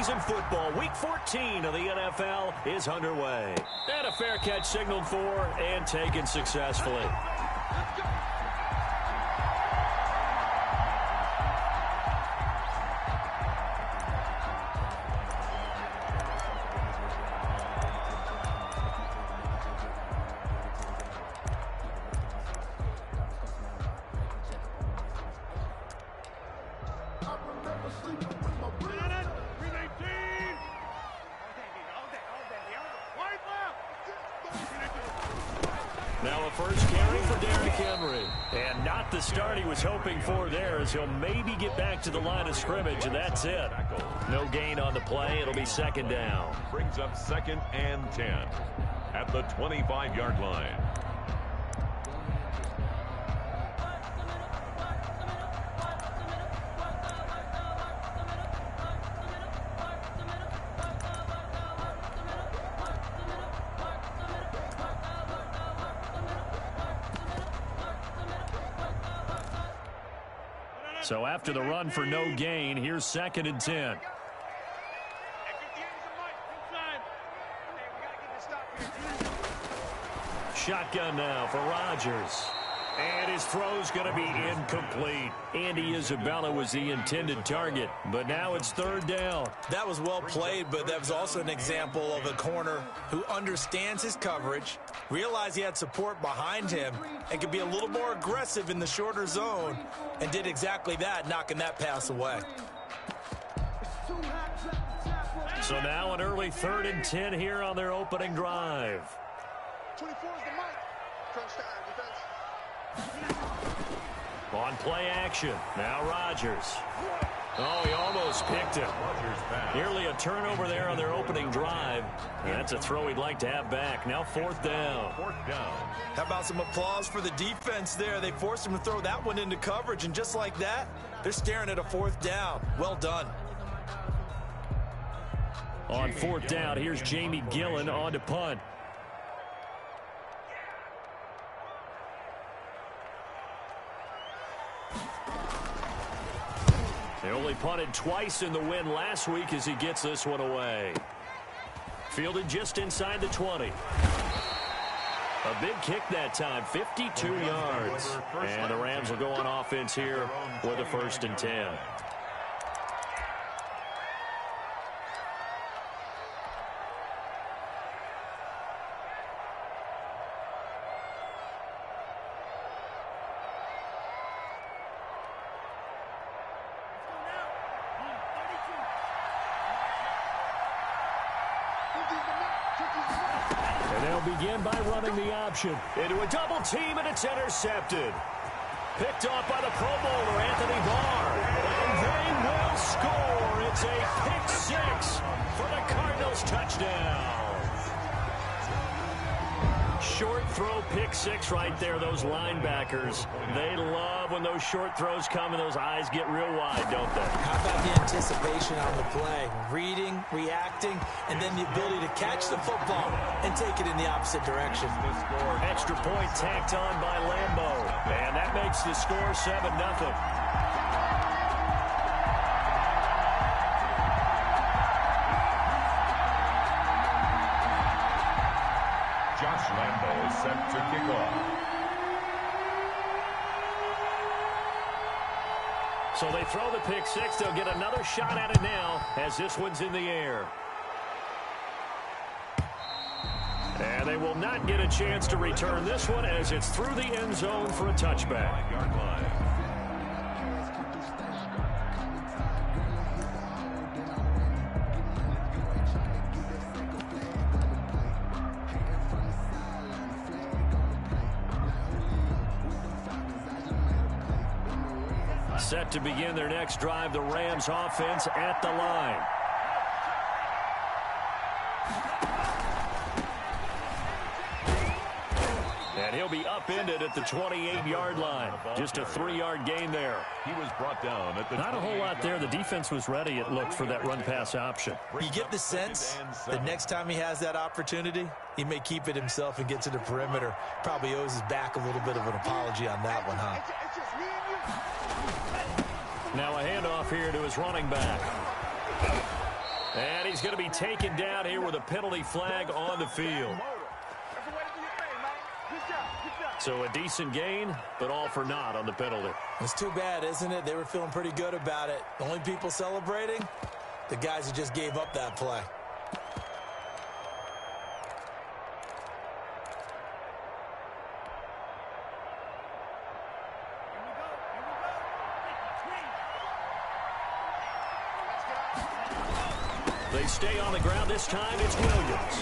preseason football. Week 14 of the NFL is underway. And a fair catch signaled for and taken successfully. Now a first carry for Derrick Henry. And not the start he was hoping for there, as he'll maybe get back to the line of scrimmage, and that's it. No gain on the play. It'll be second down. Brings up 2nd and 10 at the 25-yard line. So after the run for no gain, here's 2nd and 10. Shotgun now for Rodgers. And his throw's going to be incomplete. Andy Isabella was the intended target, but now it's 3rd down. That was well played, but that was also an example of a corner who understands his coverage, realized he had support behind him, and could be a little more aggressive in the shorter zone, and did exactly that, knocking that pass away. So now an early 3rd and 10 here on their opening drive. 24 is the mic. Crunch time, defense. On play action. Now Rodgers. Oh, he almost picked him. Nearly a turnover there on their opening drive. That's a throw he'd like to have back. Now 4th down. How about some applause for the defense there? They forced him to throw that one into coverage, and just like that, they're staring at a 4th down. Well done. On 4th down, here's Jamie Gillen on to punt. They only punted twice in the win last week as he gets this one away. Fielded just inside the 20. A big kick that time, 52 yards. And the Rams will go on offense here with a 1st and 10. And they'll begin by running the option into a double team, and it's intercepted. Picked off by the Pro Bowler, Anthony Barr. And they will score. It's a pick 6 for the Cardinals touchdown. Short throw, pick 6 right there. Those linebackers, they love when those short throws come and those eyes get real wide, don't they? How about the anticipation on the play? Reading, reacting, and then the ability to catch the football and take it in the opposite direction. Extra point tacked on by Lambeau. And that makes the score 7-0. Lambeau is set to kick off. So they throw the pick 6. They'll get another shot at it now as this one's in the air. And they will not get a chance to return this one as it's through the end zone for a touchback. 5-yard line. Set to begin their next drive, the Rams offense at the line. And he'll be upended at the 28-yard line. Just a 3-yard gain there. He was brought down at the Not a whole lot there. The defense was ready, it looked, for that run-pass option. You get the sense that next time he has that opportunity, he may keep it himself and get to the perimeter. Probably owes his back a little bit of an apology on that one, huh? Now a handoff here to his running back. And he's going to be taken down here with a penalty flag on the field. So a decent gain, but all for naught on the penalty. It's too bad, isn't it? They were feeling pretty good about it. The only people celebrating, the guys who just gave up that play. They stay on the ground this time. It's Williams.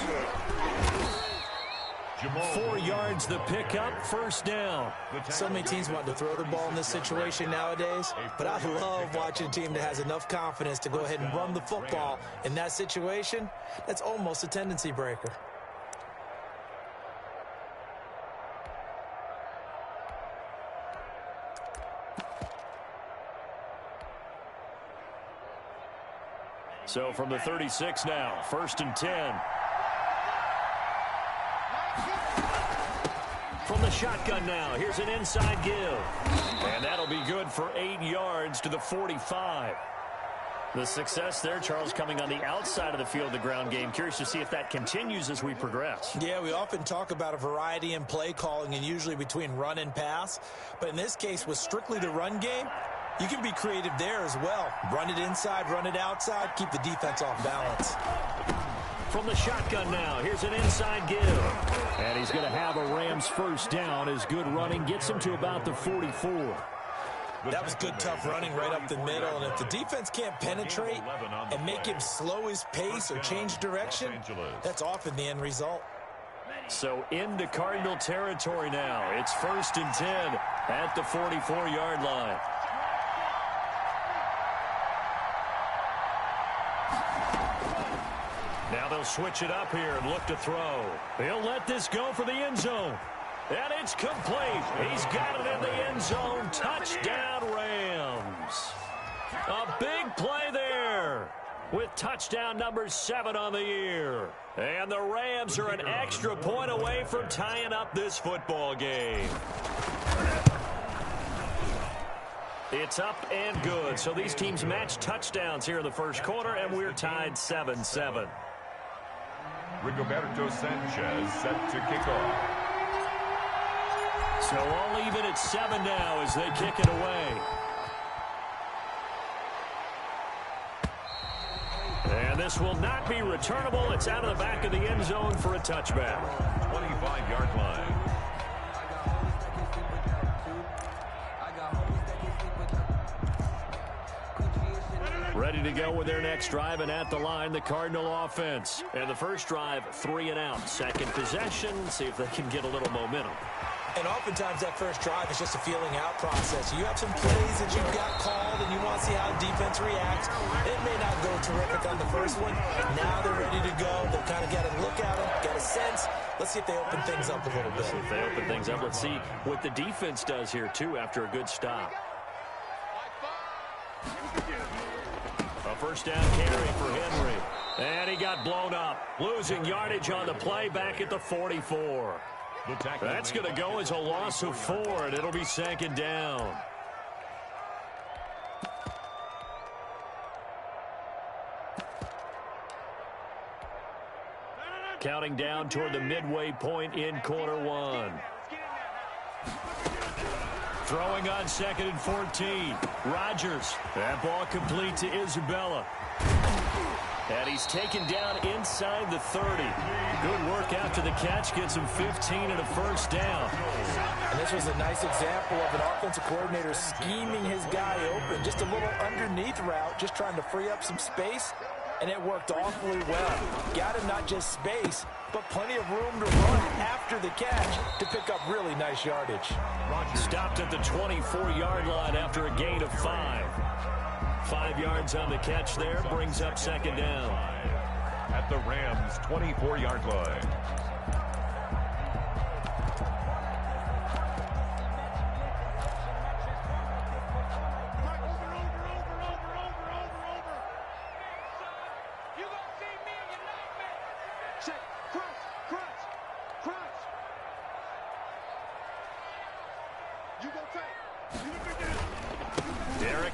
4 yards the pickup, first down. So many teams want to throw the ball in this situation nowadays, but I love watching a team that has enough confidence to go ahead and run the football. In that situation, that's almost a tendency breaker. So from the 36 now, 1st and 10. From the shotgun now, here's an inside give. And that'll be good for 8 yards to the 45. The success there, Charles, coming on the outside of the field, the ground game. Curious to see if that continues as we progress. Yeah, we often talk about a variety in play calling and usually between run and pass. But in this case, with strictly the run game, you can be creative there as well. Run it inside, run it outside, keep the defense off balance. From the shotgun now, here's an inside give. And he's going to have a Rams first down as good running gets him to about the 44. That was good, tough running right up the middle. And if the defense can't penetrate and make him slow his pace or change direction, that's often the end result. So into Cardinal territory now. It's 1st and 10 at the 44-yard line. Now they'll switch it up here and look to throw. He'll let this go for the end zone. And it's complete. He's got it in the end zone. Touchdown, Rams. A big play there with touchdown number 7 on the year. And the Rams are an extra point away from tying up this football game. It's up and good. So these teams match touchdowns here in the first quarter, and we're tied 7-7. Rigoberto Sanchez set to kick off. So all even at 7 now as they kick it away. And this will not be returnable. It's out of the back of the end zone for a touchback. 25-yard line. Ready to go with their next drive, and at the line, the Cardinal offense. And the first drive, 3 and out. Second possession, see if they can get a little momentum. And oftentimes that first drive is just a feeling out process. You have some plays that you've got called and you want to see how defense reacts. It may not go terrific on the first one. Now they're ready to go. They've kind of got to look at them, get a sense. Let's see if they open things up a little bit. If they open things up, let's see what the defense does here, too, after a good stop. A first down carry for Henry. And he got blown up. Losing yardage on the play back at the 44. That's going to go as a loss of 4, and it'll be 2nd down. Counting down toward the midway point in quarter 1. Throwing on 2nd and 14. Rodgers. That ball complete to Isabella. And he's taken down inside the 30. Good work after the catch. Gets him 15 and a first down. And this was a nice example of an offensive coordinator scheming his guy open. Just a little underneath route, just trying to free up some space. And it worked awfully well. Got him not just space, but plenty of room to run after the catch to pick up really nice yardage. Stopped at the 24-yard line after a gain of 5. 5 yards on the catch there, brings up 2nd down. At the Rams' 24-yard line.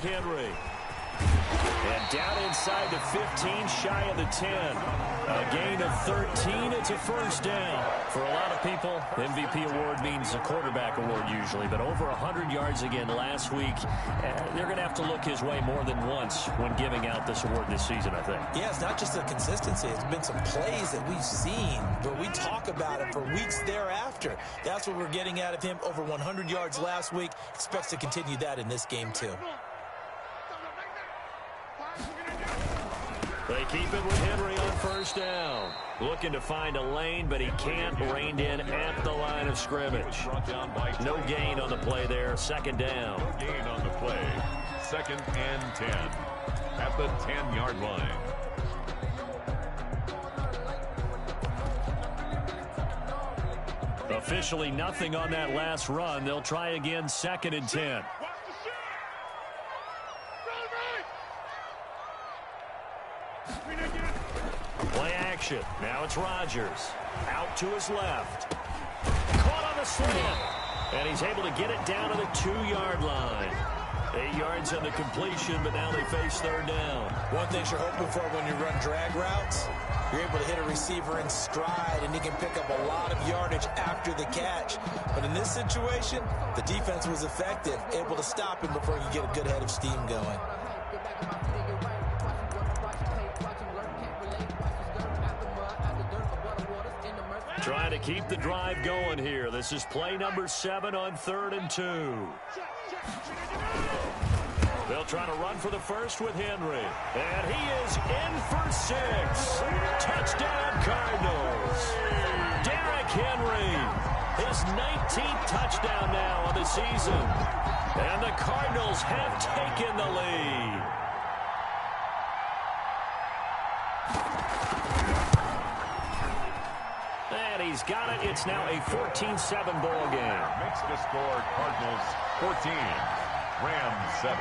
Henry. And down inside the 15, shy of the 10. A gain of 13, it's a first down. For a lot of people, MVP award means a quarterback award usually, but over 100 yards again last week. They're going to have to look his way more than once when giving out this award this season, I think. Yeah, it's not just the consistency. It's been some plays that we've seen where we talk about it for weeks thereafter. That's what we're getting out of him. Over 100 yards last week. Expects to continue that in this game, too. They keep it with Henry on first down. Looking to find a lane, but he can't. Reined in at the line of scrimmage. No gain on the play there. Second down. No gain on the play. 2nd and 10 at the 10-yard line. Officially nothing on that last run. They'll try again, 2nd and 10. Play action. Now it's Rodgers. Out to his left. Caught on the slant. And he's able to get it down to the 2-yard line. 8 yards on the completion, but now they face third down. One thing you're hoping for when you run drag routes, you're able to hit a receiver in stride, and he can pick up a lot of yardage after the catch. But in this situation, the defense was effective, able to stop him before he could get a good head of steam going. Trying to keep the drive going here. This is play number 7 on 3rd and 2. They'll try to run for the first with Henry. And he is in for 6. Touchdown, Cardinals. Derrick Henry, his 19th touchdown now of the season. And the Cardinals have taken the lead. And he's got it. It's now a 14-7 ball game. Makes the score Cardinals 14, Rams 7.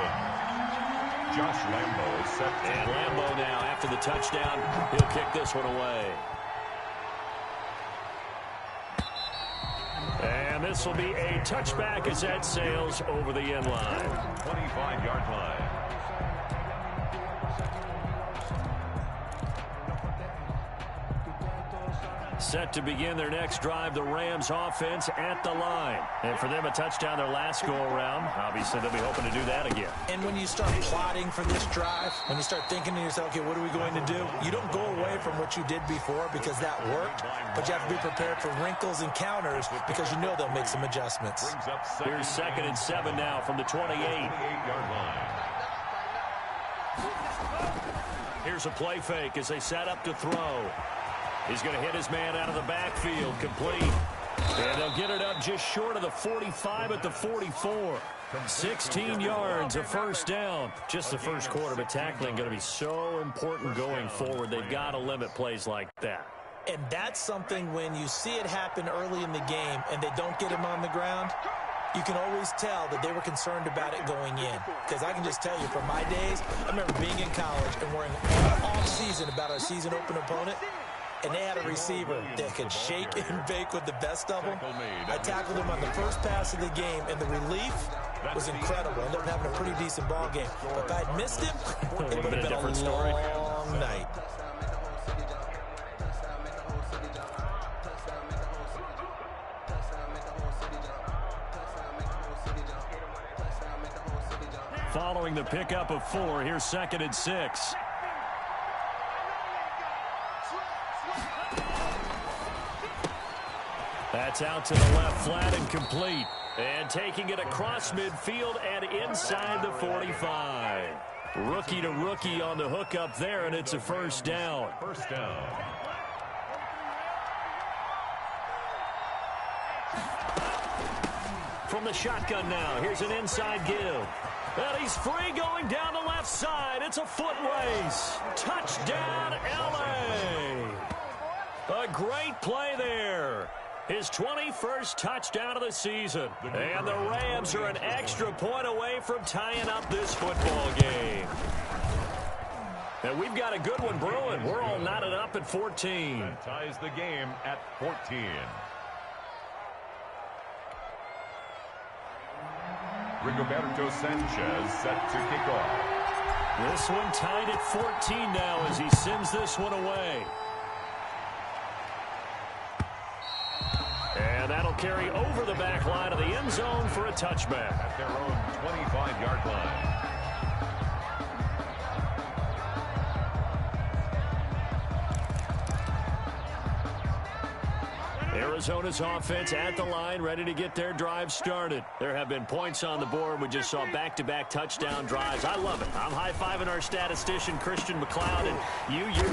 Josh Lambo is set. And Lambo now, after the touchdown, he'll kick this one away. And this will be a touchback as that sails over the end line. 25-yard line. Set to begin their next drive, the Rams offense at the line. And for them, a touchdown their last go-around. Obviously, they'll be hoping to do that again. And when you start plotting for this drive, when you start thinking to yourself, okay, what are we going to do? You don't go away from what you did before because that worked, but you have to be prepared for wrinkles and counters because you know they'll make some adjustments. Here's 2nd and 7 now from the 28-yard line. Here's a play fake as they set up to throw. He's going to hit his man out of the backfield, complete. And they'll get it up just short of the 45 at the 44. 16 yards, a first down. Just the first quarter, but tackling going to be so important going forward. They've got to limit plays like that. And that's something when you see it happen early in the game and they don't get him on the ground, you can always tell that they were concerned about it going in. Because I can just tell you, from my days, I remember being in college and worrying all off-season about our season open opponent. And they had a receiver that could shake and bake with the best of them. I tackled him on the first pass of the game, and the relief was incredible. Ended up having a pretty decent ball game. But if I had missed him, it would have been a different story. Long night. Following the pickup of 4, here's 2nd and 6. That's out to the left, flat and complete. And taking it across midfield and inside the 45. Rookie to rookie on the hookup there, and it's a first down. First down. From the shotgun now, here's an inside give. And he's free going down the left side. It's a foot race. Touchdown, L.A. A great play there. His 21st touchdown of the season. And the Rams are an extra point away from tying up this football game. And we've got a good one brewing. We're all knotted up at 14. That ties the game at 14. Rigoberto Sanchez set to kick off. This one tied at 14 now as he sends this one away. And that'll carry over the back line of the end zone for a touchback. At their own 25-yard line. Arizona's offense at the line, ready to get their drive started. There have been points on the board. We just saw back-to-back touchdown drives. I love it. I'm high-fiving our statistician, Christian McLeod, and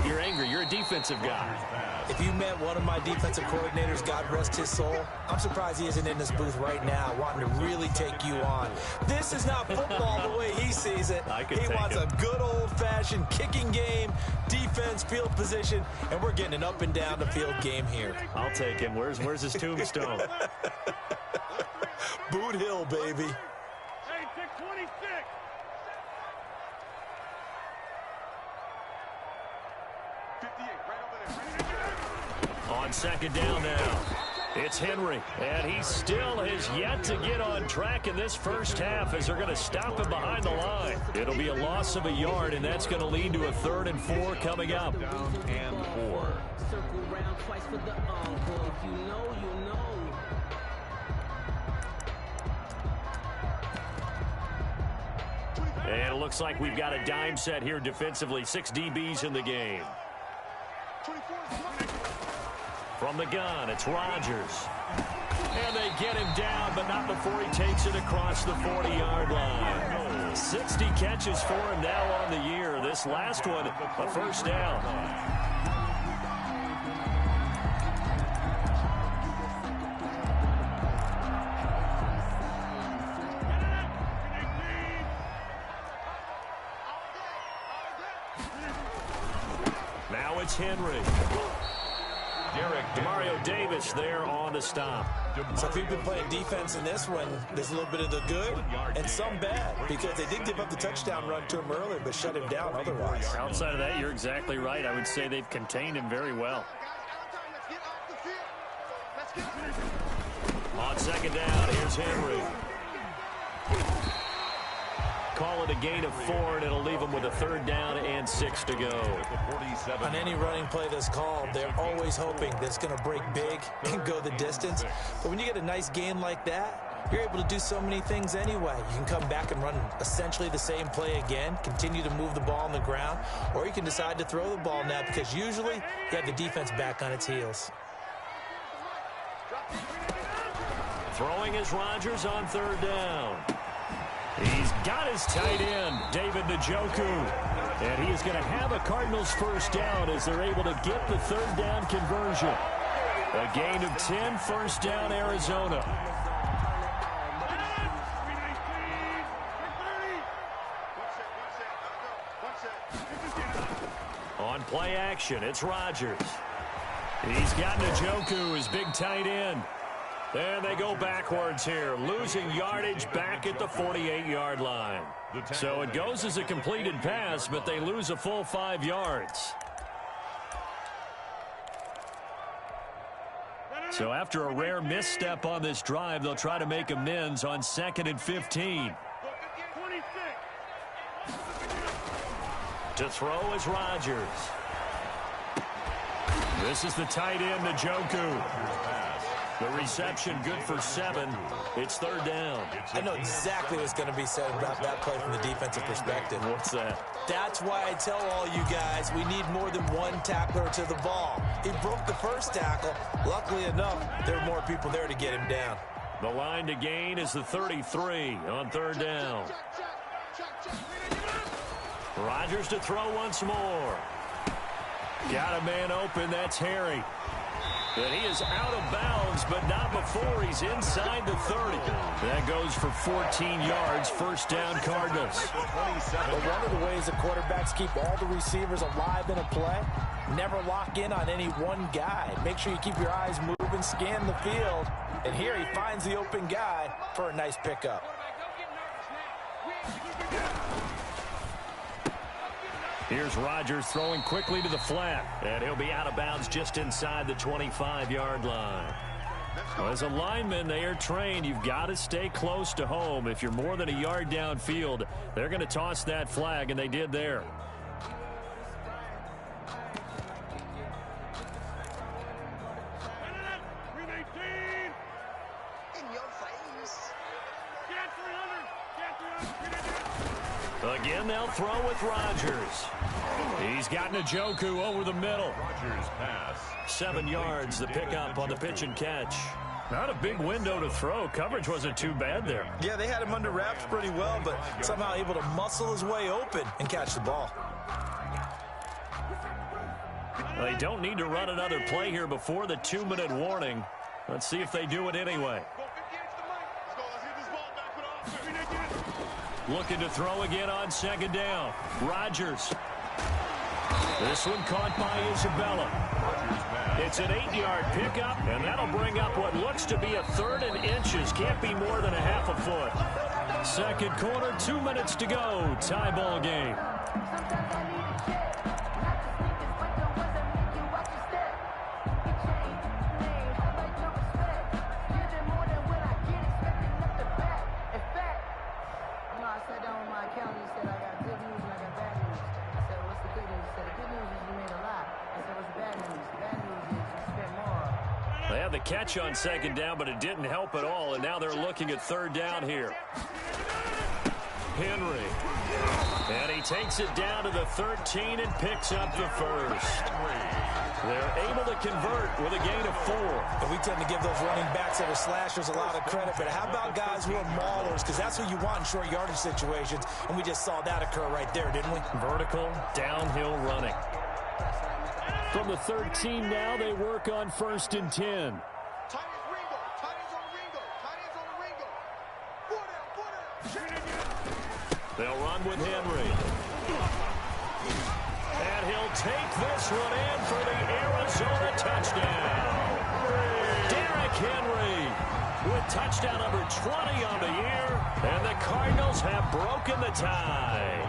you're angry. You're a defensive guy. If you met one of my defensive coordinators, God rest his soul, I'm surprised he isn't in this booth right now wanting to really take you on. This is not football the way he sees it. He wants a good old-fashioned kicking game, defense, field position, and we're getting an up and down the field game here. I'll take him. Where's his tombstone? Boot Hill, baby. Hey, 626. On second down now, it's Henry, and he still has yet to get on track in this first half as they're going to stop him behind the line. It'll be a loss of a yard, and that's going to lead to a 3rd and 4 coming up. Down and 4. Circle round twice for the encore. If you know, you know. And it looks like we've got a dime set here defensively. 6 DBs in the game. From the gun, it's Rodgers. And they get him down, but not before he takes it across the 40-yard line. 60 catches for him now on the year. This last one, a first down. Now it's Henry. Demario Davis there on the stop. So if you've been playing defense in this one, there's a little bit of the good and some bad, because they did give up the touchdown run to him earlier, but shut him down otherwise. Outside of that, you're exactly right. I would say they've contained him very well. On second down, here's Henry. Call it a gain of 4, and it'll leave them with a 3rd down and 6 to go. On any running play that's called, they're always hoping that it's going to break big and go the distance. But when you get a nice gain like that, you're able to do so many things anyway. You can come back and run essentially the same play again, continue to move the ball on the ground, or you can decide to throw the ball now because usually you have the defense back on its heels. Throwing is Rodgers on 3rd down. He's got his tight end, David Njoku. And he is going to have a Cardinals first down as they're able to get the 3rd down conversion. A gain of 10, first down, Arizona. On play action, it's Rodgers. He's got Njoku, his big tight end. And they go backwards here, losing yardage back at the 48-yard line. So it goes as a completed pass, but they lose a full 5 yards. So after a rare misstep on this drive, they'll try to make amends on 2nd and 15. To throw is Rodgers. This is the tight end, Njoku. The reception good for 7. It's 3rd down. I know exactly what's going to be said about that play from the defensive perspective. What's that? That's why I tell all you guys we need more than one tackler to the ball. He broke the first tackle. Luckily enough, there were more people there to get him down. The line to gain is the 33 on 3rd down. Rodgers to throw once more. Got a man open. That's Harry. And he is out of bounds, but not before he's inside the 30. That goes for 14 yards, first down Cardinals. But one of the ways the quarterbacks keep all the receivers alive in a play, never lock in on any one guy. Make sure you keep your eyes moving, scan the field. And here he finds the open guy for a nice pickup. Here's Rodgers throwing quickly to the flat. And he'll be out of bounds just inside the 25-yard line. Well, as a lineman, they are trained. You've got to stay close to home. If you're more than a yard downfield, they're going to toss that flag, and they did there. Again, they'll throw with Rodgers. He's got Njoku over the middle. Rodgers pass. 7 yards, the pickup on the pitch and catch. Not a big window to throw. Coverage wasn't too bad there. Yeah, they had him under wraps pretty well, but somehow able to muscle his way open and catch the ball. They don't need to run another play here before the 2-minute warning. Let's see if they do it anyway. Looking to throw again on 2nd down. Rodgers. This one caught by Isabella. It's an 8-yard pickup, and that'll bring up what looks to be a 3rd and inches. Can't be more than a half a foot. 2nd quarter, 2 minutes to go. Tie ball game. They had the catch on 2nd down, but it didn't help at all, and now they're looking at 3rd down here. Henry. And he takes it down to the 13 and picks up the 1st. They're able to convert with a gain of 4. And we tend to give those running backs that are slashers a lot of credit, but how about guys who are maulers? Because that's what you want in short yardage situations, and we just saw that occur right there, didn't we? Vertical, downhill running. From the 13 now, they work on 1st and 10. They'll run with Henry. And he'll take this one in for the Arizona touchdown. Derrick Henry with touchdown number 20 on the year. And the Cardinals have broken the tie.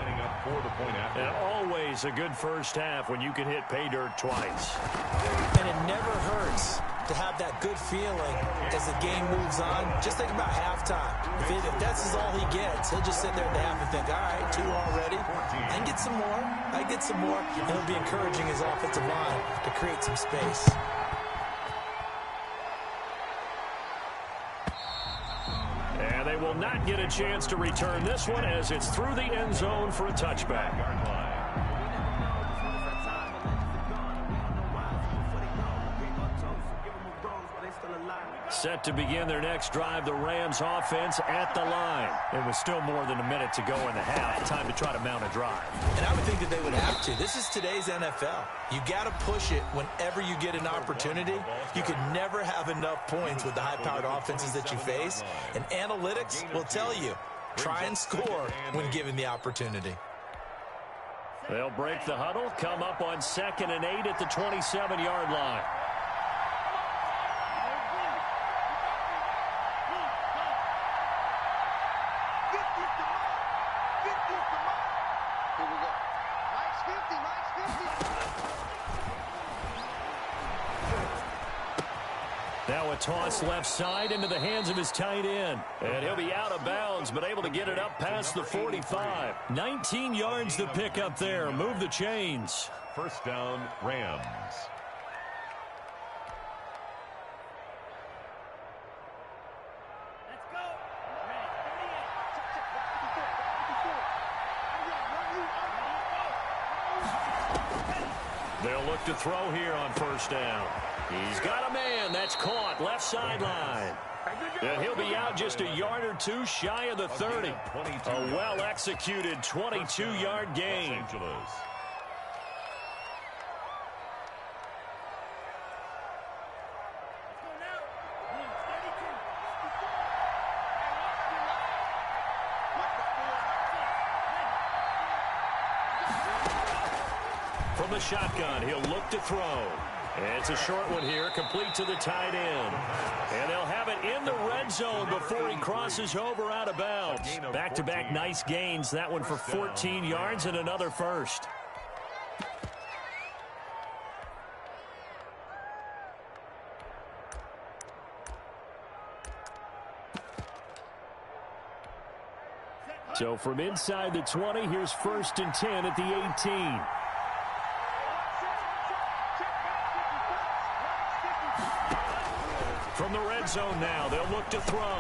And always a good first half when you can hit pay dirt twice. And it never hurts to have that good feeling as the game moves on. Just think about halftime. If that's all he gets, he'll just sit there at the half and think, all right, 2 already. I can get some more. I get some more. And he'll be encouraging his offensive line to create some space. And they will not get a chance to return this one as it's through the end zone for a touchback. Set to begin their next drive, the Rams offense at the line. It was still more than a minute to go in the half. Time to try to mount a drive. And I would think that they would have to. This is today's NFL. You got to push it whenever you get an opportunity. You can never have enough points with the high-powered offenses that you face. And analytics will tell you, try and score when given the opportunity. They'll break the huddle, come up on 2nd and 8 at the 27-yard line. Now a toss left side into the hands of his tight end. And he'll be out of bounds, but able to get it up past the 45. 19 yards to pick up there. Move the chains. 1st down, Rams. They'll look to throw here on 1st down. He's got a man. That's caught. Left sideline. And he'll be out just a yard or 2 shy of the 30. A well-executed 22-yard gain. From the shotgun, he'll look to throw. It's a short one here, complete to the tight end. And they'll have it in the red zone before he crosses over out of bounds. Back-to-back nice gains. That one for 14 yards and another first. So from inside the 20, here's 1st and 10 at the 18. From the red zone now, they'll look to throw.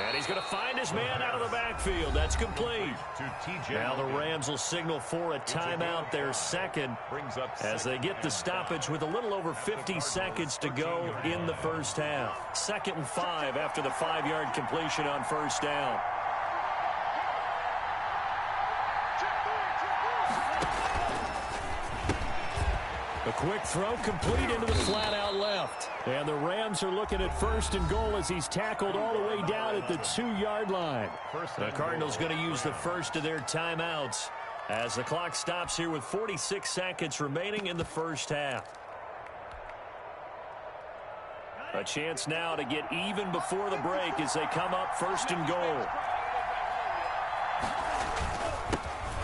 And he's going to find his man out of the backfield. That's complete. Now the Rams will signal for a timeout, their second, as they get the stoppage with a little over 50 seconds to go in the first half. 2nd and 5 after the 5-yard completion on 1st down. A quick throw complete into the flat out left. And the Rams are looking at 1st and goal as he's tackled all the way down at the 2-yard line. The Cardinals going to use the first of their timeouts as the clock stops here with 46 seconds remaining in the first half. A chance now to get even before the break as they come up 1st and goal.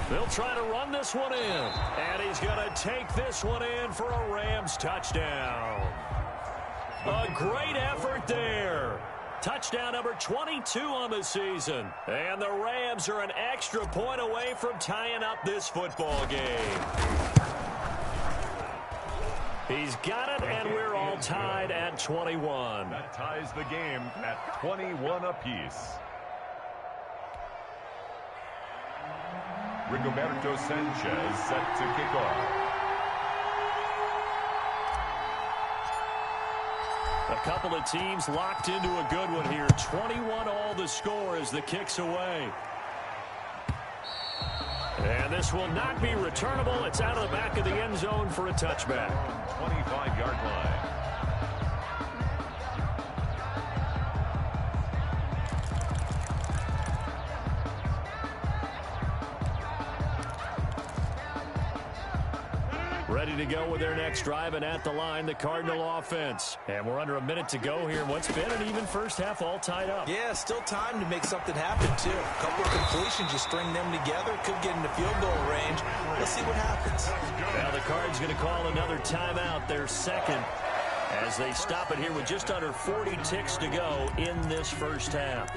They'll try to run this one in. And he's going to take this one in for a Rams touchdown. A great effort there. Touchdown number 22 on the season. And the Rams are an extra point away from tying up this football game. He's got it, and we're all tied at 21. That ties the game at 21 apiece. Rigoberto Sanchez set to kick off. A couple of teams locked into a good one here. 21 all the score as the kick's away. And this will not be returnable. It's out of the back of the end zone for a touchback. 25-yard line. Ready to go with their next drive, and at the line, the Cardinal offense. And we're under a minute to go here. What's been an even first half, all tied up. Yeah, still time to make something happen, too. A couple of completions, you string them together, could get into field goal range. Let's see what happens. Now the Cards going to call another timeout, their second, as they stop it here with just under 40 ticks to go in this first half.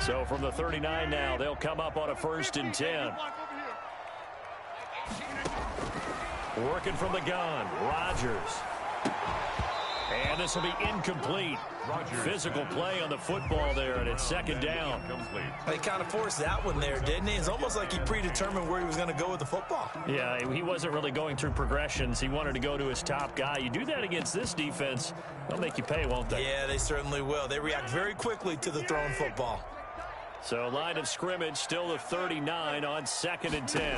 So from the 39 now, they'll come up on a 1st and 10. Working from the gun, Rodgers. And this will be incomplete. Physical play on the football there, and it's 2nd down. He kind of forced that one there, didn't he? It's almost like he predetermined where he was going to go with the football. Yeah, he wasn't really going through progressions. He wanted to go to his top guy. You do that against this defense, they'll make you pay, won't they? Yeah, they certainly will. They react very quickly to the thrown football. So line of scrimmage still the 39 on 2nd and 10.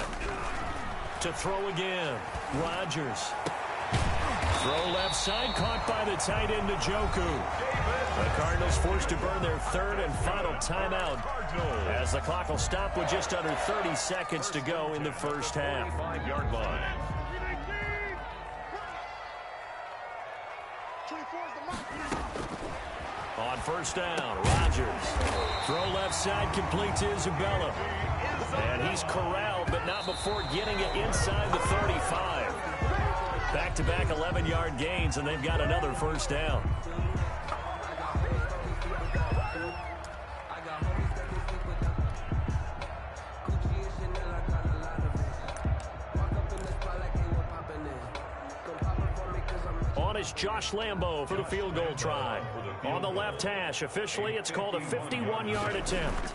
To throw again, Rodgers. Throw left side, caught by the tight end Njoku. The Cardinals forced to burn their 3rd and final timeout as the clock will stop with just under 30 seconds to go in the first half. 5-yard line. On 1st down, Rodgers. Throw left side, complete to Isabella. And he's corralled, but not before getting it inside the 35. Back-to-back 11-yard gains, and they've got another 1st down. On is Josh Lambo for the field goal try. On the left hash, officially it's called a 51-yard attempt.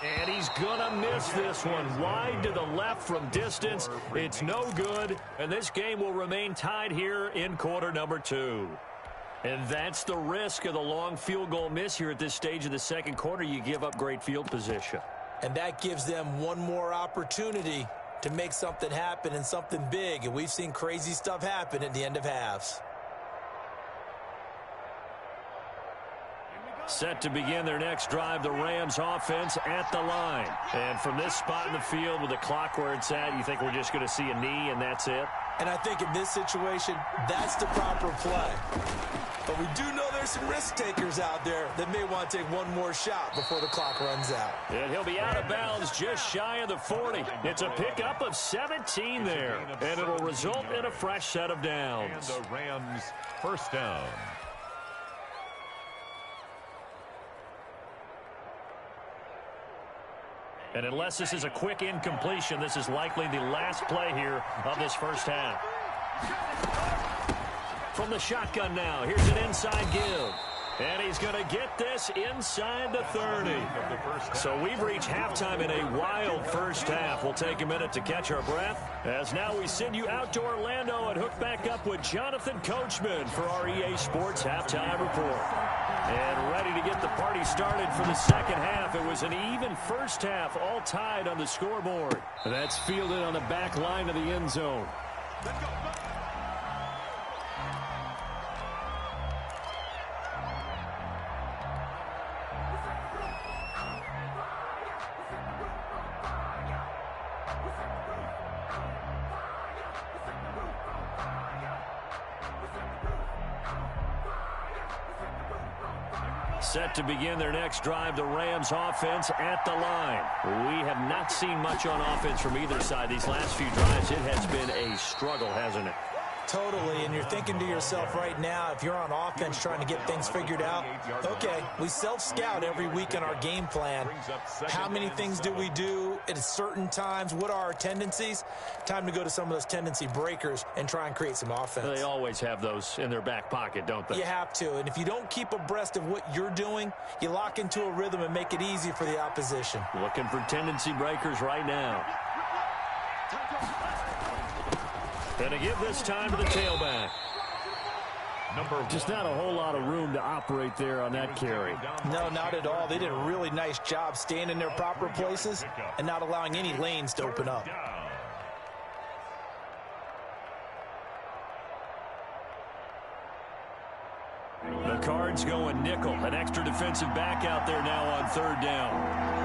And he's gonna miss this one. Wide to the left from distance. It's no good, and this game will remain tied here in quarter number 2. And that's the risk of the long field goal miss here at this stage of the second quarter. You give up great field position. And that gives them one more opportunity to make something happen and something big. And we've seen crazy stuff happen at the end of halves. Set to begin their next drive, the Rams offense at the line. And from this spot in the field with the clock where it's at, you think we're just going to see a knee and that's it? And I think in this situation, that's the proper play. But we do know there's some risk takers out there that may want to take one more shot before the clock runs out. And he'll be out of bounds just shy of the 40. It's a pickup of 17 there, and it'll result in a fresh set of downs. And the Rams first down. And unless this is a quick incompletion, this is likely the last play here of this first half. From the shotgun now, here's an inside give. And he's going to get this inside the 30. So we've reached halftime in a wild first half. We'll take a minute to catch our breath, as now we send you out to Orlando and hook back up with Jonathan Coachman for our EA Sports Halftime Report. And ready to get the party started for the second half. It was an even first half, all tied on the scoreboard. That's fielded on the back line of the end zone. Let's go. Set to begin their next drive, the Rams offense at the line. We have not seen much on offense from either side these last few drives. It has been a struggle, hasn't it? Totally, and you're thinking to yourself right now, if you're on offense trying to get things figured out, okay, we self-scout every week in our game plan. How many things do we do at certain times? What are our tendencies? Time to go to some of those tendency breakers and try and create some offense. They always have those in their back pocket, don't they? You have to, and if you don't keep abreast of what you're doing, you lock into a rhythm and make it easy for the opposition. Looking for tendency breakers right now. And to give this time to the tailback. Just not a whole lot of room to operate there on that carry. No, not at all. They did a really nice job staying in their proper places and not allowing any lanes to open up. The Cards going nickel. An extra defensive back out there now on third down.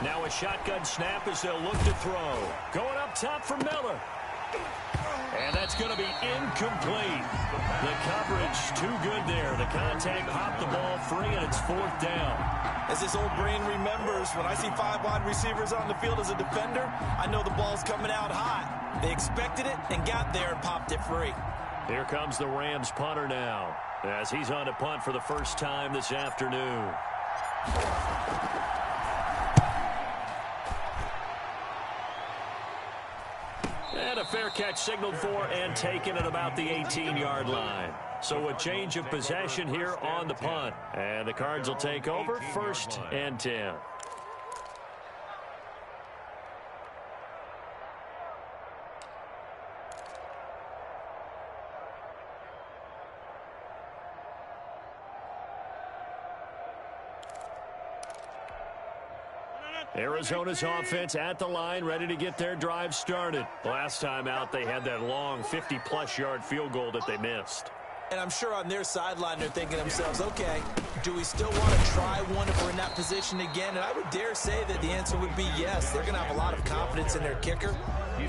Now a shotgun snap as they'll look to throw. Going up top for Miller. And that's going to be incomplete. The coverage too good there. The contact popped the ball free, and it's fourth down. As this old brain remembers, when I see 5 wide receivers on the field as a defender, I know the ball's coming out hot. They expected it and got there and popped it free. Here comes the Rams punter now, as he's on to punt for the first time this afternoon. And a fair catch signaled for and taken at about the 18-yard line. So a change of possession here on the punt. And the Cards will take over, 1st and 10. Arizona's offense at the line, ready to get their drive started. Last time out, they had that long 50-plus yard field goal that they missed. And I'm sure on their sideline, they're thinking to themselves, okay, do we still want to try one if we're in that position again? And I would dare say that the answer would be yes. They're going to have a lot of confidence in their kicker.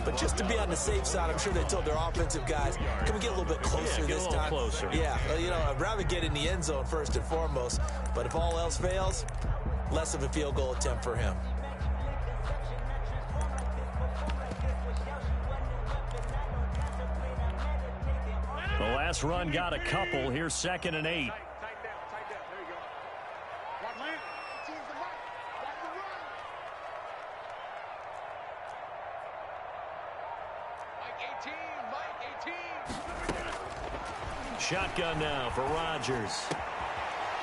But just to be on the safe side, I'm sure they told their offensive guys, can we get a little bit closer this time? Closer. Yeah, you know, I'd rather get in the end zone first and foremost. But if all else fails, less of a field goal attempt for him. The last run got a couple. Here's 2nd and 8. Tight down. There you go. Watch Lance. Teams the mark. Watch the run. Mike 18. Shotgun now for Rodgers.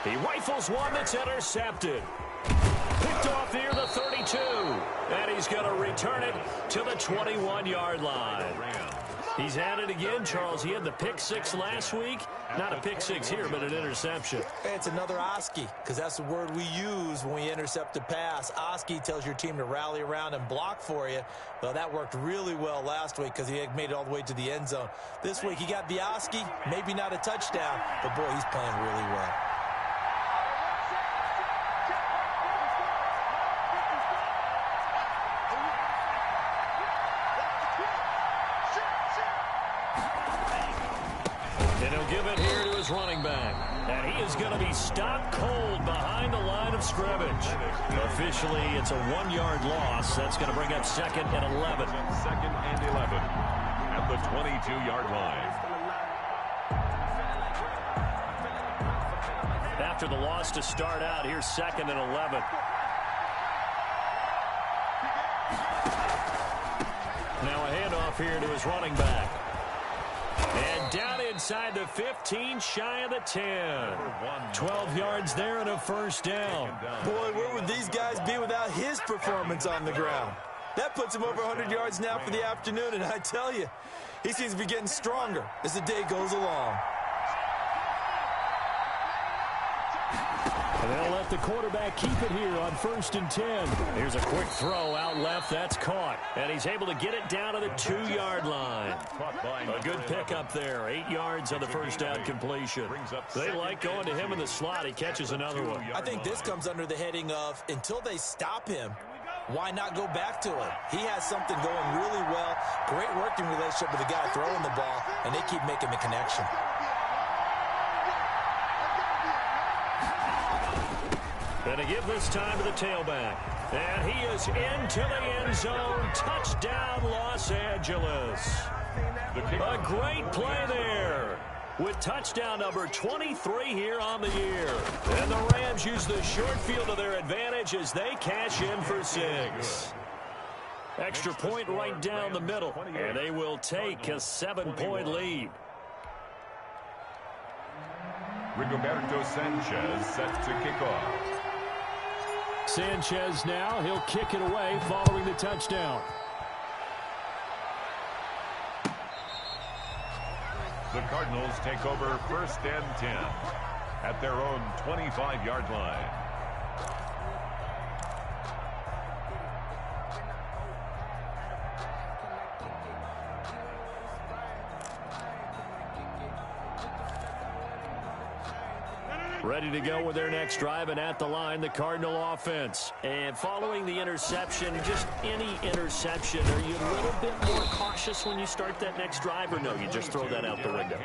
He rifles one that's intercepted. Picked off near the 32. And he's going to return it to the 21-yard line. He's had it again, Charles. He had the pick 6 last week. Not a pick 6 here, but an interception. It's another Oski, because that's the word we use when we intercept a pass. Oski tells your team to rally around and block for you. Well, that worked really well last week because he had made it all the way to the end zone. This week, he got the Oski, maybe not a touchdown, but boy, he's playing really well. his running back. And he is going to be stopped cold behind the line of scrimmage. Officially, it's a 1-yard loss. That's going to bring up 2nd and 11. 2nd and 11 at the 22-yard line. After the loss to start out, here's 2nd and 11. Now a handoff here to his running back. And down inside the 15, shy of the 10. 12 yards there and a first down. Boy, where would these guys be without his performance on the ground? That puts him over 100 yards now for the afternoon, and I tell you, he seems to be getting stronger as the day goes along. And they'll let the quarterback keep it here on 1st and 10. Here's a quick throw out left. That's caught. And he's able to get it down to the 2-yard line. A good pickup there. 8 yards on the first down completion. They like going to him in the slot. He catches another one. I think this comes under the heading of until they stop him, why not go back to him? He has something going really well. Great working relationship with the guy throwing the ball, and they keep making the connection. And to give this time to the tailback. And he is into the end zone. Touchdown, Los Angeles. A great play there with touchdown number 23 here on the year. And the Rams use the short field to their advantage as they cash in for 6. Extra point right down the middle. And they will take a 7-point lead. Rigoberto Sanchez set to kick off. Sanchez now, he'll kick it away following the touchdown. The Cardinals take over 1st and 10 at their own 25-yard line. Ready to go with their next drive, and at the line, the Cardinal offense. And following the interception, just any interception, are you a little bit more cautious when you start that next drive, or no, you just throw that out the window?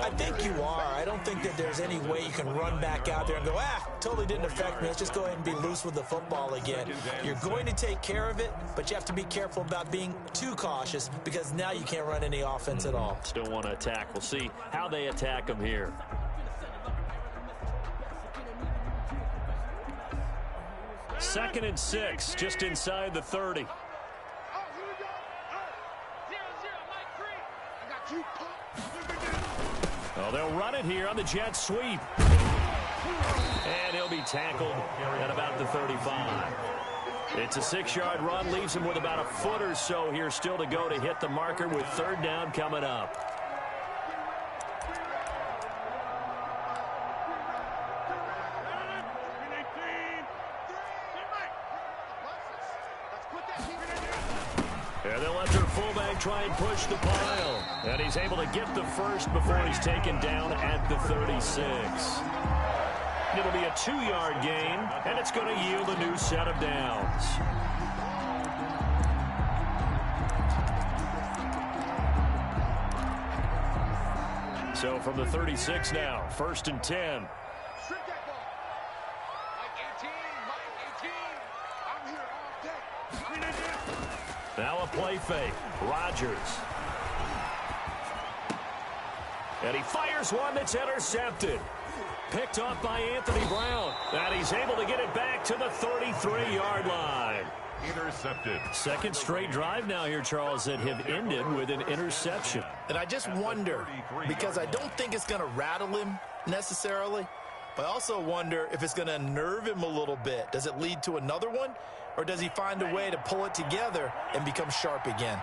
I think you are. I don't think that there's any way you can run back out there and go, totally didn't affect me. Let's just go ahead and be loose with the football again. You're going to take care of it, but you have to be careful about being too cautious because now you can't run any offense at all. Still want to attack. We'll see how they attack them here. Second and 6, just inside the 30. Oh, they'll run it here on the jet sweep. And he'll be tackled at about the 35. It's a 6-yard run, leaves him with about a foot or so here still to go to hit the marker with 3rd down coming up. And they'll let their fullback try and push the pile. And he's able to get the first before he's taken down at the 36. It'll be a 2-yard gain, and it's going to yield a new set of downs. So from the 36 now, 1st and 10. Now a play fake. Rodgers. And he fires one that's intercepted. Picked off by Anthony Brown. And he's able to get it back to the 33-yard line. Intercepted. Second straight drive now here, Charles, that have ended with an interception. And I just wonder, because I don't think it's going to rattle him necessarily, but I also wonder if it's going to unnerve him a little bit. Does it lead to another one? Or does he find a way to pull it together and become sharp again?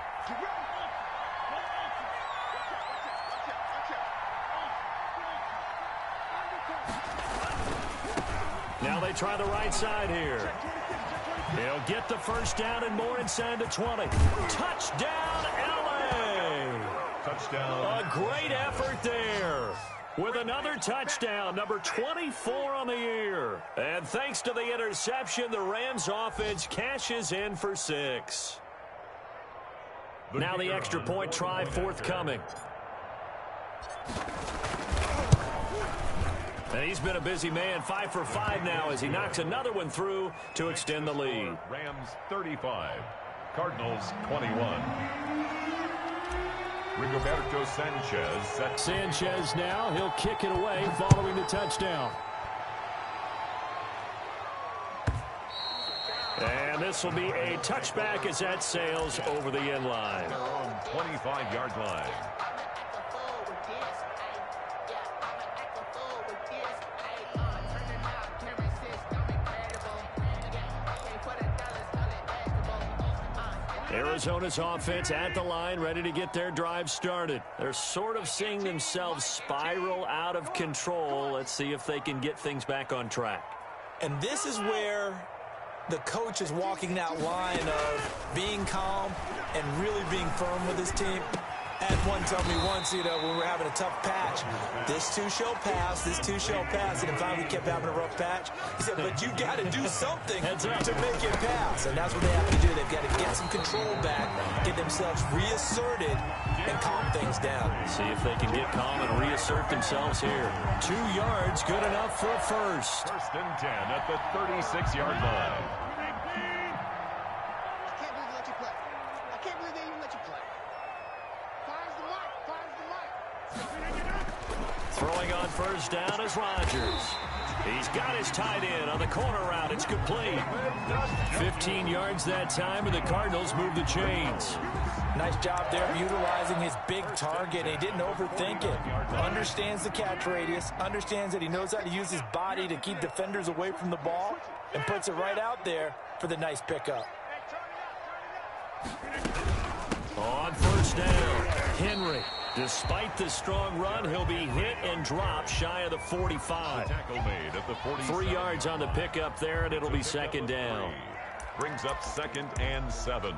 Now they try the right side here. He'll get the first down and more inside the 20. Touchdown, L.A. Touchdown. A great effort there. With another touchdown, number 24 on the year. And thanks to the interception, the Rams offense cashes in for 6. Now the extra point try forthcoming. And he's been a busy man, 5 for 5 now as he knocks another one through to extend the lead. Rams 35, Cardinals 21. Rigoberto Sanchez set. Sanchez now, he'll kick it away following the touchdown. And this will be a touchback as that sails over the end line. 25-yard line. Arizona's offense at the line, ready to get their drive started. They're sort of seeing themselves spiral out of control. Let's see if they can get things back on track. And this is where the coach is walking that line of being calm and really being firm with his team. I had one tell me once, when we're having a tough patch, this too shall pass, this too shall pass, and then finally we kept having a rough patch. He said, but you got to do something to make it pass, and that's what they have to do. They've got to get some control back, get themselves reasserted, and calm things down. See if they can get calm and reassert themselves here. 2 yards, good enough for a first. First and 10 at the 36-yard line. Throwing on first down is Rodgers. He's got his tight end on the corner route. It's complete. 15 yards that time, and the Cardinals move the chains. Nice job there of utilizing his big target. He didn't overthink it. Understands the catch radius. Understands that he knows how to use his body to keep defenders away from the ball. And puts it right out there for the nice pickup. On first down, Henry. Despite the strong run, he'll be hit and dropped shy of the 45. Tackle made at the 47. 3 yards on the pickup there, and it'll be second down. Brings up 2nd and 7.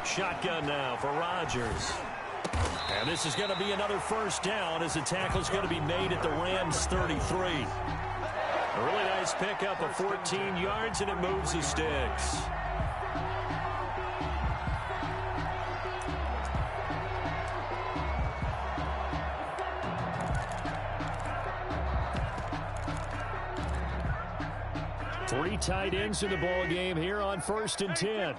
Shotgun now for Rodgers. And this is going to be another first down as the tackle is going to be made at the Rams 33. A really nice pickup of 14 yards, and it moves the sticks. Three tight ends in the ball game here on 1st and 10.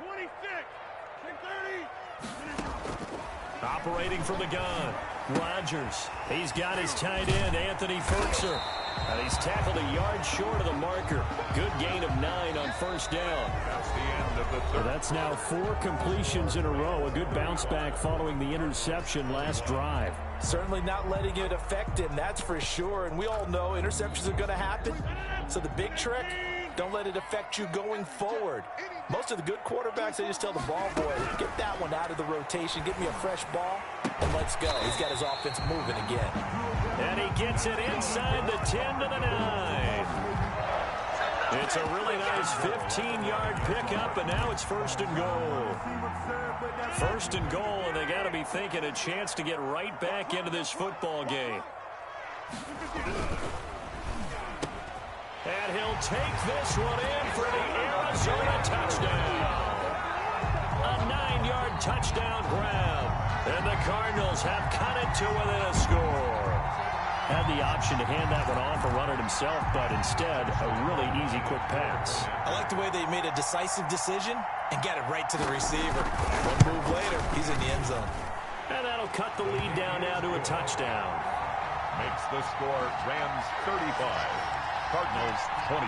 Operating from the gun, Rodgers. He's got his tight end, Anthony Ferkser. And he's tackled a yard short of the marker. Good gain of 9 on first down. That's the end of the third. That's now 4 completions in a row. A good bounce back following the interception last drive. Certainly not letting it affect him, that's for sure. And we all know interceptions are going to happen. So the big trick, don't let it affect you going forward. Most of the good quarterbacks, they just tell the ball boy, get that one out of the rotation, give me a fresh ball, and let's go. He's got his offense moving again. And he gets it inside the 10 to the 9. It's a really nice 15-yard pickup, and now it's 1st and goal. 1st and goal, and they got to be thinking a chance to get right back into this football game. And he'll take this one in for the Arizona touchdown. A 9-yard touchdown grab. And the Cardinals have cut it to within a score. Had the option to hand that one off or run it himself, but instead, a really easy, quick pass. I like the way they made a decisive decision and got it right to the receiver. One move later, he's in the end zone. And that'll cut the lead down now to a touchdown. Makes the score Rams 35. Cardinals 28.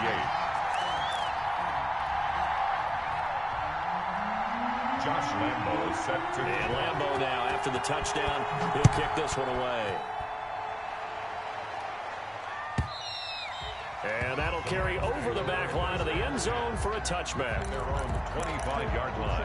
Josh Lambo is set to. And Lambo now, after the touchdown, he'll kick this one away. And that'll carry over the back line of the end zone for a touchback. Their own 25-yard line.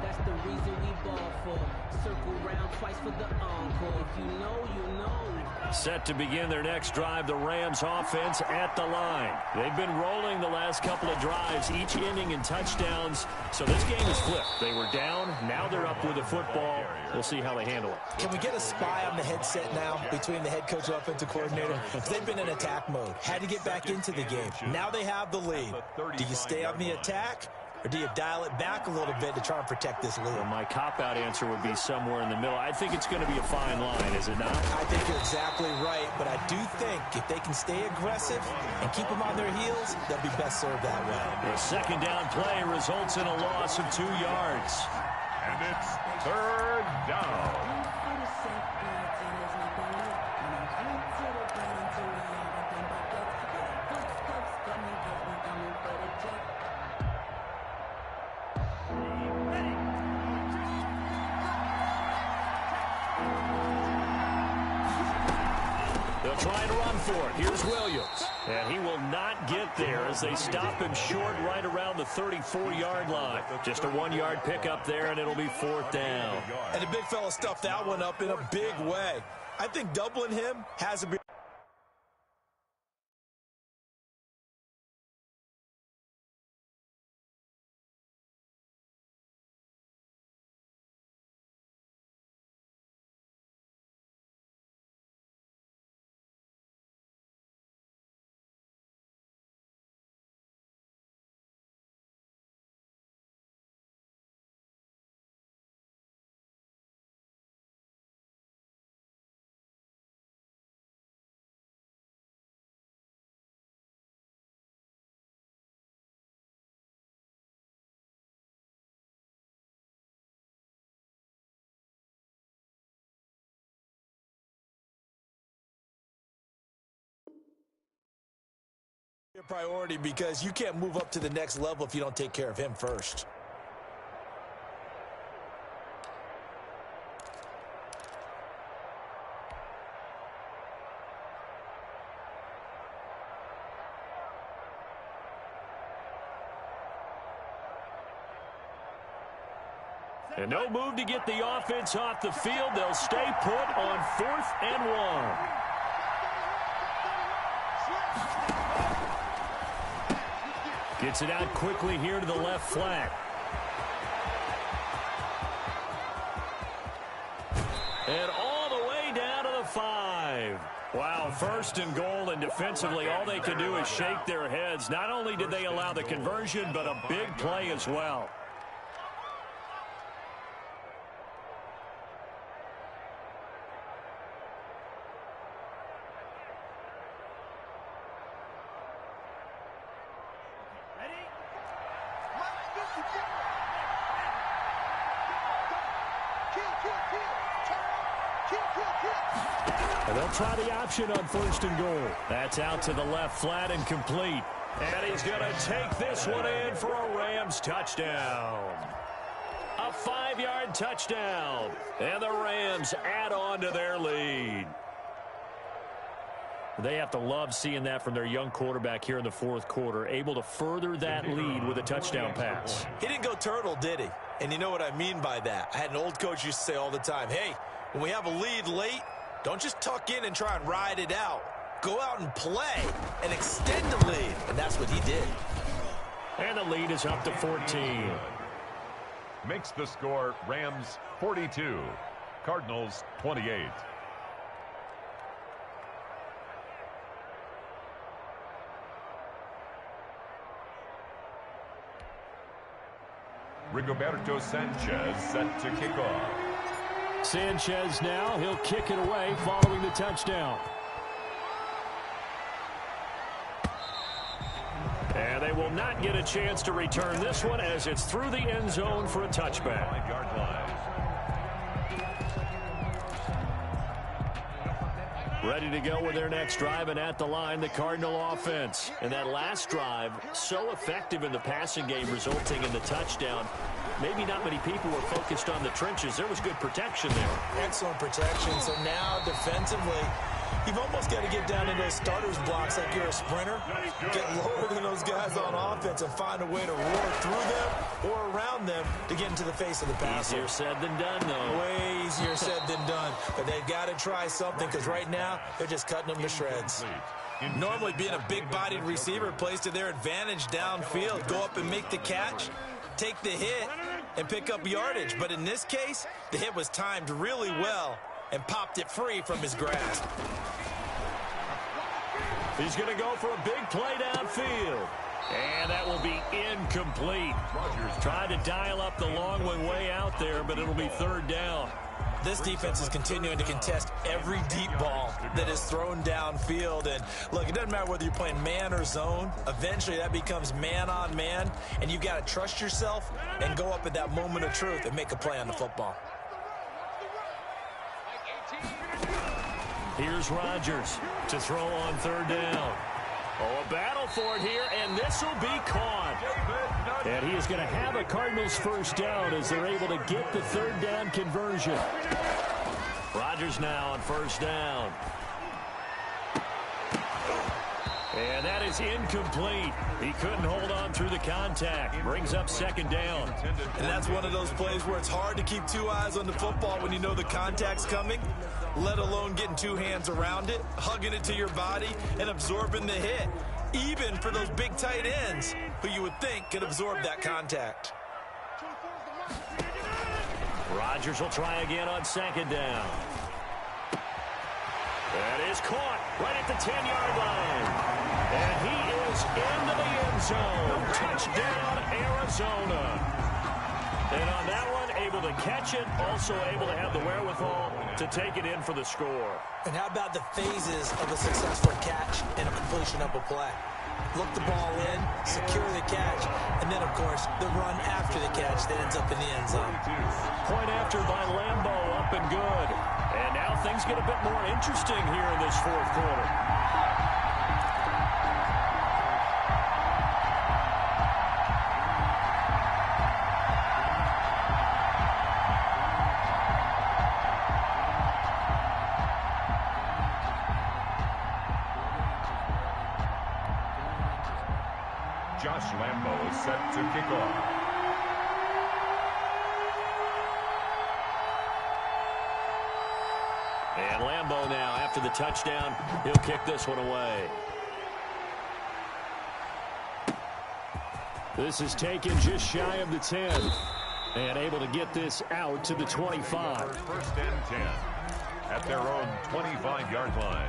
That's the reason we ball for. circle round twice for the encore. If you know, you know. Set to begin their next drive, the Rams offense at the line. They've been rolling the last couple of drives, each inning in touchdowns. So this game is flipped. They were down, now they're up with the football. We'll see how they handle it. Can we get a spy on the headset now between the head coach and offensive coordinator? Because they've been in attack mode. Had to get back into the game. Now they have the lead. Do you stay on the attack? Or do you dial it back a little bit to try and protect this lead? Well, my cop-out answer would be somewhere in the middle. I think it's going to be a fine line, is it not? I think you're exactly right, but I do think if they can stay aggressive and keep them on their heels, they'll be best served that way. The second down play results in a loss of 2 yards. And it's third down. They'll try and run for it. Here's Williams. And he will not get there as they stop him short right around the 34-yard line. Just a 1-yard pickup there, and it'll be fourth down. And the big fella stuffed that one up in a big way. I think doubling him has a big... priority because you can't move up to the next level if you don't take care of him first. And no move to get the offense off the field. They'll stay put on 4th and 1. Gets it out quickly here to the left flat. And all the way down to the 5. Wow, 1st and goal, and defensively all they can do is shake their heads. Not only did they allow the conversion, but a big play as well. And they'll try the option on 1st and goal. That's out to the left flat and complete. And he's going to take this one in for a Rams touchdown. A 5-yard touchdown. And the Rams add on to their lead. They have to love seeing that from their young quarterback here in the 4th quarter, able to further that lead with a touchdown pass. He didn't go turtle, did he? And you know what I mean by that. I had an old coach used to say all the time, hey, when we have a lead late, don't just tuck in and try and ride it out. Go out and play and extend the lead. And that's what he did. And the lead is up to 14. Makes the score Rams 42, Cardinals 28. Rigoberto Sanchez set to kick off. Sanchez now, he'll kick it away following the touchdown. And they will not get a chance to return this one as it's through the end zone for a touchback. 5-yard line. Ready to go with their next drive, and at the line, the Cardinal offense. And that last drive, so effective in the passing game, resulting in the touchdown. Maybe not many people were focused on the trenches. There was good protection there. Excellent protection. So now defensively, You've almost got to get down in those starters blocks like you're a sprinter, get lower than those guys on offense and find a way to roar through them or around them to get into the face of the passer. Easier said than done, though. Way easier said than done. But they've got to try something because right now they're just cutting them to shreds. Normally being a big-bodied receiver plays to their advantage downfield. Go up and make the catch, take the hit, and pick up yardage. But in this case, the hit was timed really well and popped it free from his grasp. He's going to go for a big play downfield. And that will be incomplete. Trying to dial up the long one way out there, but it'll be third down. This defense is continuing to contest every deep ball that is thrown downfield. And look, it doesn't matter whether you're playing man or zone. Eventually that becomes man on man, and you've got to trust yourself and go up at that moment of truth and make a play on the football. Here's Rodgers to throw on third down. Oh, a battle for it here, and this will be caught. And he is going to have a Cardinals first down as they're able to get the third down conversion. Rodgers now on first down. And that is incomplete. He couldn't hold on through the contact. Brings up second down. And that's one of those plays where it's hard to keep two eyes on the football when you know the contact's coming, let alone getting two hands around it, hugging it to your body, and absorbing the hit. Even for those big tight ends who you would think could absorb that contact. Rodgers will try again on second down. That is caught right at the 10-yard line. And he is into the end zone. Touchdown, Arizona. And on that one, able to catch it, also able to have the wherewithal to take it in for the score. And how about the phases of a successful catch and a completion of a play? Look the ball in, secure the catch, and then, of course, the run after the catch that ends up in the end zone. Point after by Lambo, up and good. And now things get a bit more interesting here in this fourth quarter. Josh Lambo is set to kick off. And Lambo now, after the touchdown, he'll kick this one away. This is taken just shy of the 10. And able to get this out to the 25. First and 10 at their own 25-yard line.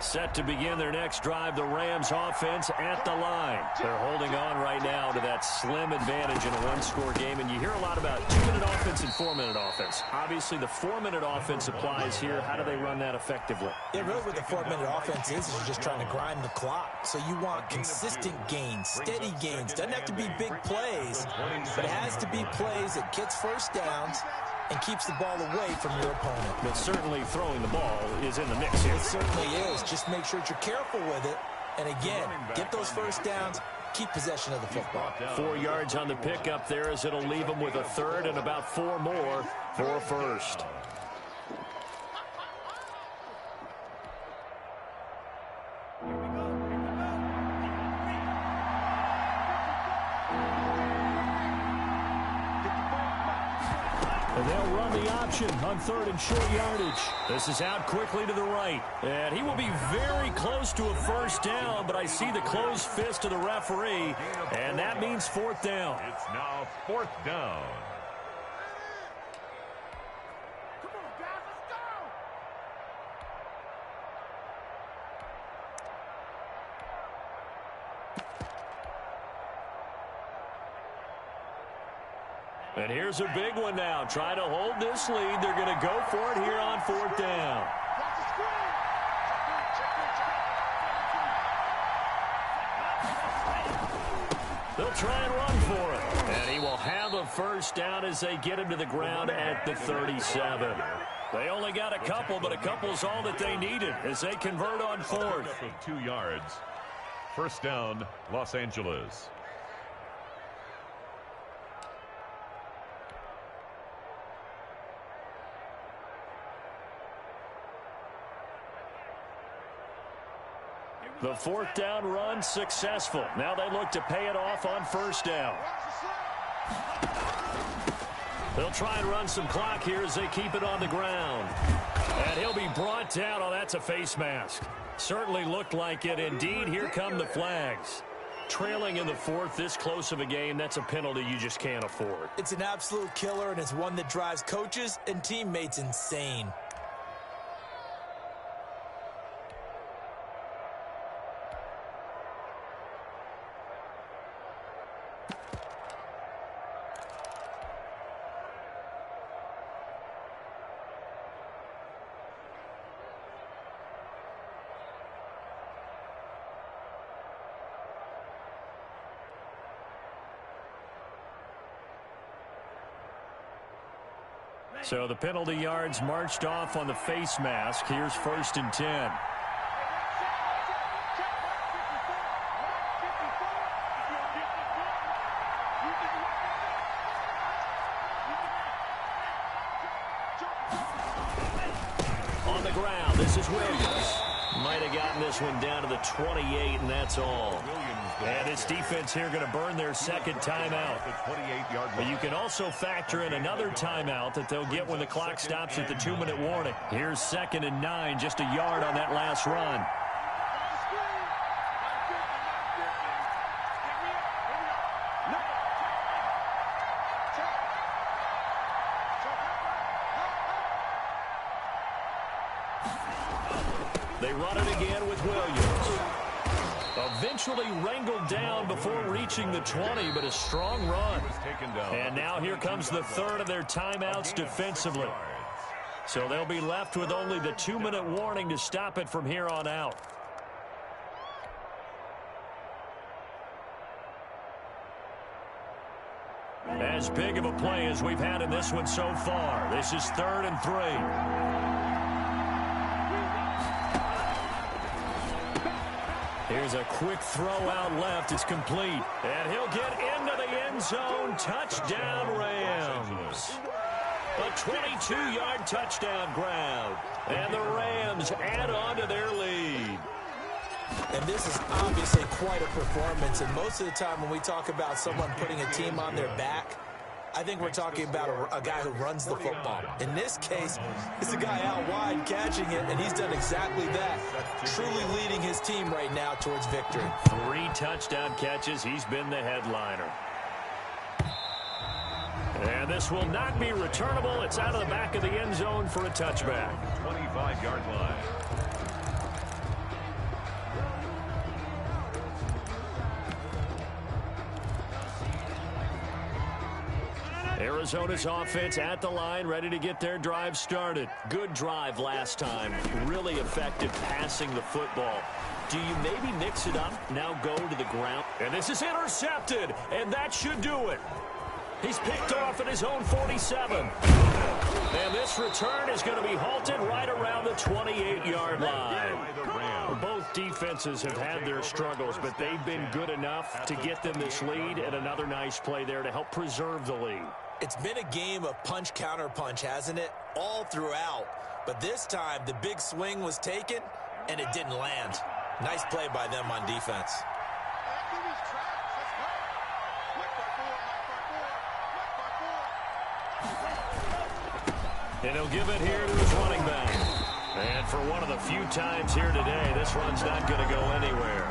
Set to begin their next drive, the Rams offense at the line. They're holding on right now to that slim advantage in a one-score game, and you hear a lot about 2-minute offense and 4-minute offense. Obviously, the 4-minute offense applies here. How do they run that effectively? Yeah, really what the 4-minute offense is you're just trying to grind the clock. So you want consistent gains, steady gains. Doesn't have to be big plays, but it has to be plays that gets first downs and keeps the ball away from your opponent. But certainly throwing the ball is in the mix here. It certainly is. Just make sure that you're careful with it. And again, get those first downs, keep possession of the football. 4 yards on the pickup there as it'll leave them with a third and about 4 more for a first. And they'll run the option on third and short yardage. This is out quickly to the right. And he will be very close to a first down, but I see the closed fist of the referee, and that means fourth down. It's now fourth down. Come on, guys, let's go! And here's a big one now. Try to hold this lead. They're going to go for it here on fourth down. Watch the screen! They'll try and run for it. And he will have a first down as they get him to the ground at the 37. They only got a couple, but a couple's all that they needed as they convert on fourth. With 2 yards. First down, Los Angeles. The fourth down run successful. Now they look to pay it off on first down. They'll try and run some clock here as they keep it on the ground. And he'll be brought down. Oh, that's a face mask. Certainly looked like it. Indeed, here come the flags. Trailing in the fourth, this close of a game, that's a penalty you just can't afford. It's an absolute killer, and it's one that drives coaches and teammates insane. So the penalty yards marched off on the face mask. Here's 1st and 10. On the ground, this is Williams. Might have gotten this one down to the 28, and that's all. And this defense here going to burn their second timeout. But you can also factor in another timeout that they'll get when the clock stops at the 2-minute warning. Here's 2nd and 9, just a yard on that last run. They run it again with Williams. Eventually wrangled down before reaching the 20, but a strong run. And now here comes the third of their timeouts defensively. So they'll be left with only the 2-minute warning to stop it from here on out. As big of a play as we've had in this one so far. This is 3rd and 3. Here's a quick throw out left. It's complete. And he'll get into the end zone. Touchdown, Rams. A 22-yard touchdown grab. And the Rams add on to their lead. And this is obviously quite a performance. And most of the time when we talk about someone putting a team on their back, I think we're talking about a guy who runs the football. In this case, it's a guy out wide catching it, and he's done exactly that. Truly leading his team right now towards victory. 3 touchdown catches. He's been the headliner. And this will not be returnable. It's out of the back of the end zone for a touchback. 25-yard line. Arizona's offense at the line, ready to get their drive started. Good drive last time. Really effective passing the football. Do you maybe mix it up, now go to the ground? And this is intercepted, and that should do it. He's picked off at his own 47. And this return is going to be halted right around the 28-yard line. Both defenses have had their struggles, but they've been good enough to get them this lead, and another nice play there to help preserve the lead. It's been a game of punch-counter-punch, hasn't it? All throughout. But this time, the big swing was taken, and it didn't land. Nice play by them on defense. And he'll give it here to his running back. And for one of the few times here today, this run's not going to go anywhere.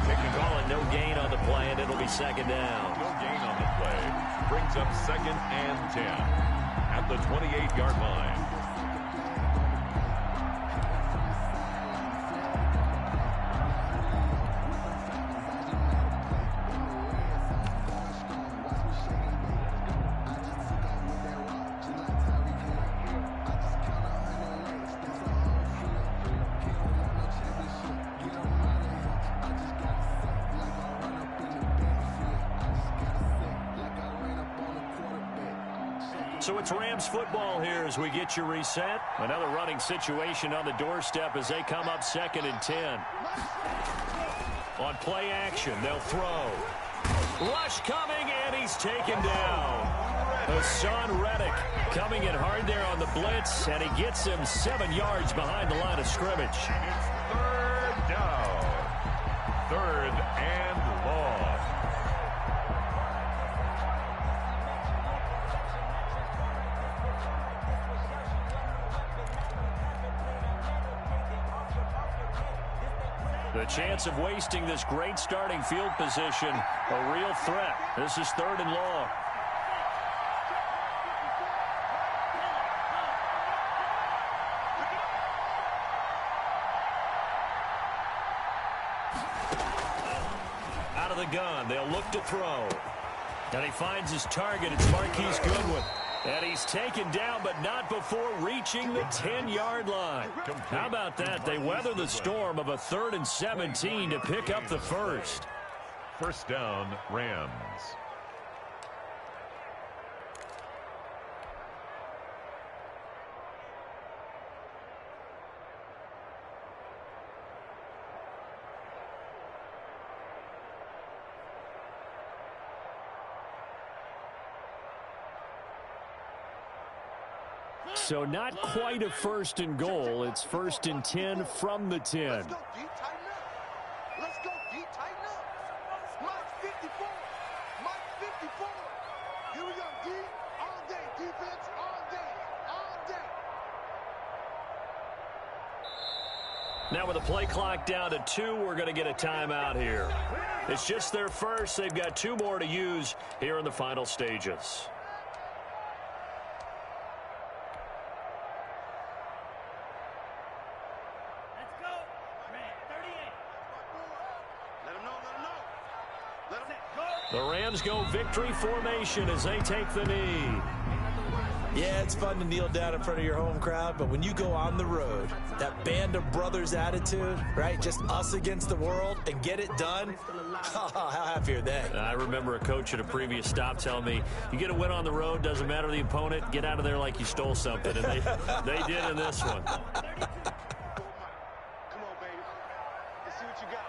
They can call it no gain on the play, and it'll be 2nd down. No gain on the play. Brings up 2nd and 10 at the 28-yard line. So it's Rams football here as we get you reset. Another running situation on the doorstep as they come up 2nd and 10. On play action, they'll throw. Rush coming, and he's taken down. Hassan Reddick coming in hard there on the blitz, and he gets him 7 yards behind the line of scrimmage. It's 3rd down. 3rd and long. The chance of wasting this great starting field position, a real threat. This is 3rd and long. Out of the gun, they'll look to throw. And he finds his target. It's Marquise Goodwin. And he's taken down, but not before reaching the 10-yard line. How about that? They weather the storm of a 3rd and 17 to pick up the first. First down, Rams. So not quite a 1st and goal. It's 1st and 10 from the 10. Let's go deep, tighten up. Let's go deep, tighten up. Mike 54. Mike 54. Here we go, D. All day. Defense all day. All day. Now with the play clock down to 2, we're going to get a timeout here. It's just their first. They've got 2 more to use here in the final stages. The Rams go victory formation as they take the knee. Yeah, it's fun to kneel down in front of your home crowd, but when you go on the road, that band of brothers attitude, right? Just us against the world and get it done. How happy are they? I remember a coach at a previous stop telling me, you get a win on the road, doesn't matter the opponent, get out of there like you stole something. And they did in this one. Come on, baby. Let's see what you got.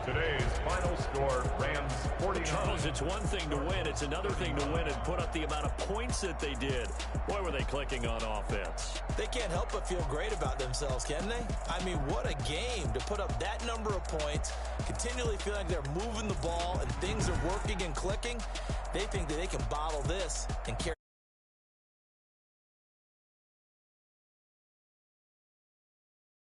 Today's final score, Rams 49. Charles, it's one thing to win. It's another thing to win and put up the amount of points that they did. Boy, were they clicking on offense. They can't help but feel great about themselves, can they? I mean, what a game to put up that number of points, continually feeling like they're moving the ball and things are working and clicking. They think that they can bottle this and carry